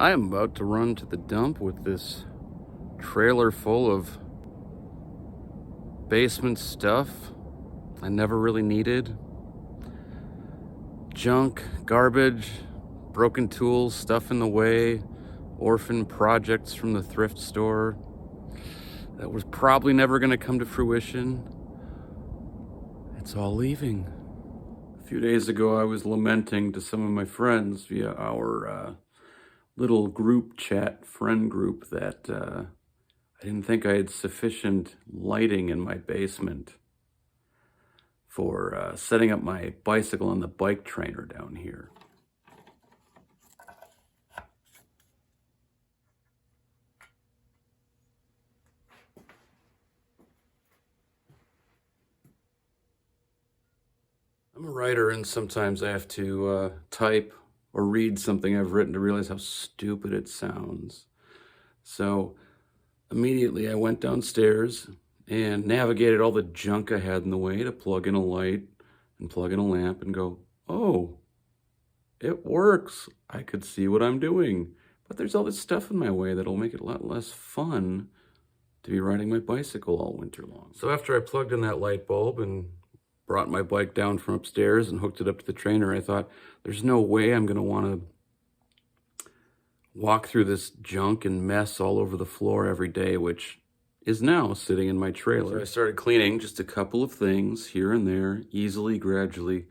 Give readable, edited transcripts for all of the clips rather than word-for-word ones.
I am about to run to the dump with this trailer full of basement stuff I never really needed. Junk, garbage, broken tools, stuff in the way, orphan projects from the thrift store that was probably never going to come to fruition. It's all leaving. A few days ago, I was lamenting to some of my friends via our little group chat friend group that I didn't think I had sufficient lighting in my basement for setting up my bicycle on the bike trainer down here. I'm a writer, and sometimes I have to type or read something I've written to realize how stupid it sounds. So immediately I went downstairs and navigated all the junk I had in the way to plug in a light and plug in a lamp and go, oh, it works. I could see what I'm doing. But there's all this stuff in my way that'll make it a lot less fun to be riding my bicycle all winter long. So after I plugged in that light bulb and brought my bike down from upstairs and hooked it up to the trainer, I thought, there's no way I'm gonna wanna walk through this junk and mess all over the floor every day, which is now sitting in my trailer. So I started cleaning just a couple of things here and there, easily, gradually,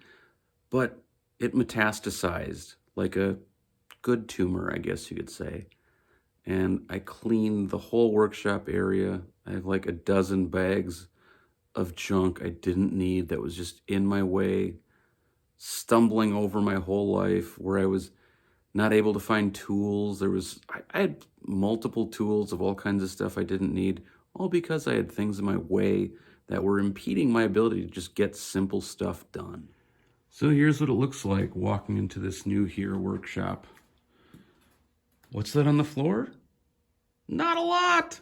but it metastasized like a good tumor, I guess you could say. And I cleaned the whole workshop area. I have like a dozen bags of junk I didn't need that was just in my way, stumbling over my whole life, where I was not able to find tools. I had multiple tools of all kinds of stuff I didn't need, all because I had things in my way that were impeding my ability to just get simple stuff done. So here's what it looks like walking into this new HERE workshop. What's that on the floor? Not a lot.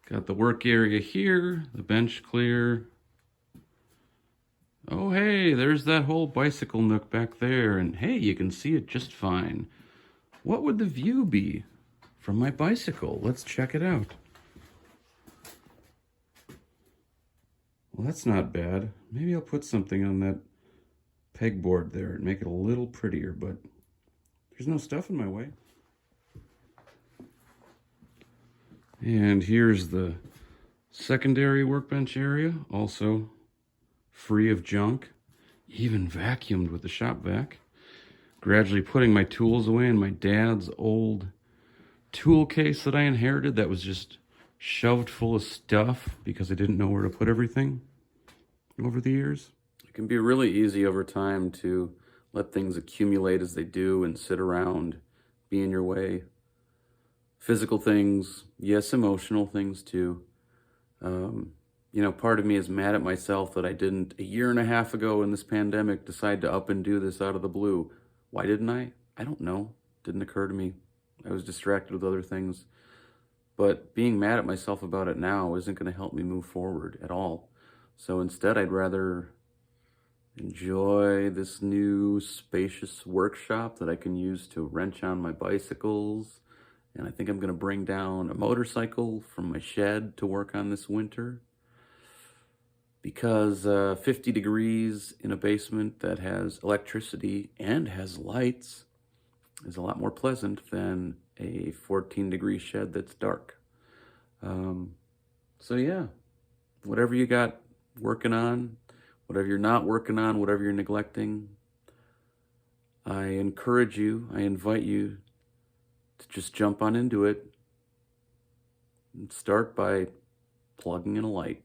Got the work area here, the bench clear. Oh, hey, there's that whole bicycle nook back there, and hey, you can see it just fine. What would the view be from my bicycle? Let's check it out. Well, that's not bad. Maybe I'll put something on that pegboard there and make it a little prettier, but there's no stuff in my way. And here's the secondary workbench area, also free of junk, even vacuumed with the shop vac. Gradually putting my tools away in my dad's old tool case that I inherited that was just shoved full of stuff because I didn't know where to put everything over the years. It can be really easy over time to let things accumulate as they do and sit around, be in your way. Physical things, yes, emotional things too. Part of me is mad at myself that I didn't, a year and a half ago in this pandemic, decide to up and do this out of the blue. Why didn't I? I don't know. Didn't occur to me. I was distracted with other things. But being mad at myself about it now isn't going to help me move forward at all. So instead, I'd rather enjoy this new spacious workshop that I can use to wrench on my bicycles. And I think I'm going to bring down a motorcycle from my shed to work on this winter. Because 50 degrees in a basement that has electricity and has lights is a lot more pleasant than a 14-degree shed that's dark. So yeah, whatever you got working on, whatever you're not working on, whatever you're neglecting, I encourage you, I invite you to just jump on into it and start by plugging in a light.